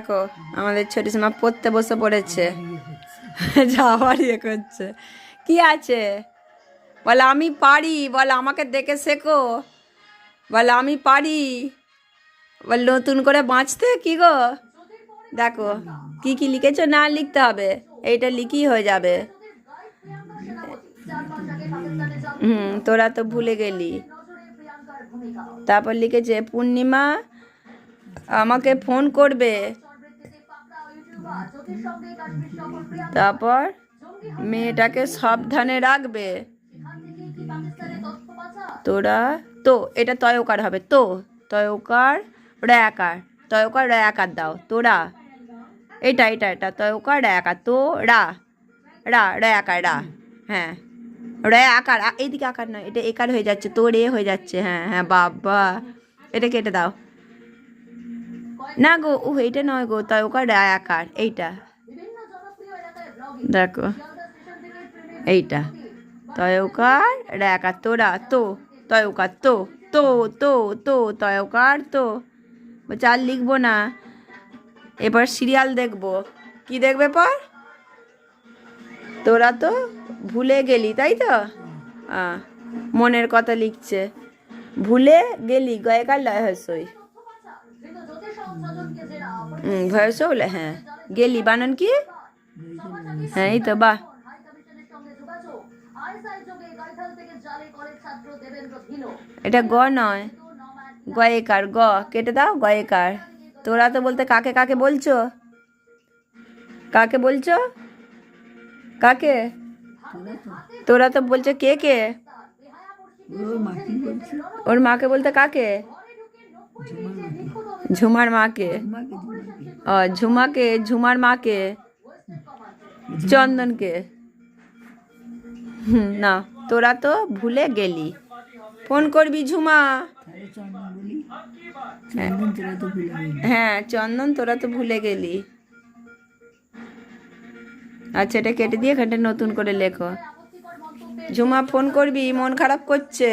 দেখো আমাদের ছোট সীমা পড়তে বসে পড়েছে, যাওয়ার ইয়ে করছে। কি আছে বলে আমি পারি, বলে আমাকে দেখে শেখো, বলে আমি পারি, বলে নতুন করে বাঁচতে কি গো। দেখো কি কি লিখেছো, না লিখতে হবে, এইটা লিখি হয়ে যাবে। তোরা তো ভুলে গেলি। তারপর লিখেছে পূর্ণিমা আমাকে ফোন করবে, তারপর মেয়েটাকে সাবধানে রাখবে। তোরা তো এটা তয়কার হবে, তো তয়কার ড়াকার, তয়কার ড়াকার দাও। তোরা এটা এটা এটা তয়কার ড়াকার, তো রা রা ড়াকার রা, হ্যাঁ রে আকার, এইদিকে আকার নয়, এটা একার হয়ে যাচ্ছে, তো রে হয়ে যাচ্ছে। হ্যাঁ হ্যাঁ বাবা, এটা কেটে দাও না গো, ও এইটা নয় গো, তয়কার রা আকার, এইটা দেখো, এইটা তয়কার ড়াকার, তোরা তো তয়কার, তো তো তো তো তয়কার তো। বলছে আর লিখবো না, এবার সিরিয়াল দেখবো। কি দেখবে পর? তোরা তো ভুলে গেলি, তাই তো? মনের কথা লিখছে, ভুলে গেলি, গয়কার লয় হসই, ভয়স বলে, হ্যাঁ গেলি বানান কি, হ্যাঁ এই তো বাহ। এটা গ নয়, গয়েকার, গ কেটে দাও, গয়েকার। তোরা তো বলতে কাকে কাকে বলছো, কাকে বলছো, কাকে? তোরা তো বলছো কে কে, ওর মাকে বলতে কাকে? ঝুমার মাকে, ঝুমাকে, ঝুমার মাকে, চন্দনকে। না তোরা তো ভুলে গেলি, ফোন করবি ঝুমা। হ্যাঁ চন্দন তোরা তো ভুলে গেলি। আচ্ছা এটা কেটে দিয়ে এখানটা নতুন করে লেখো, ঝুমা ফোন করবি, মন খারাপ করছে।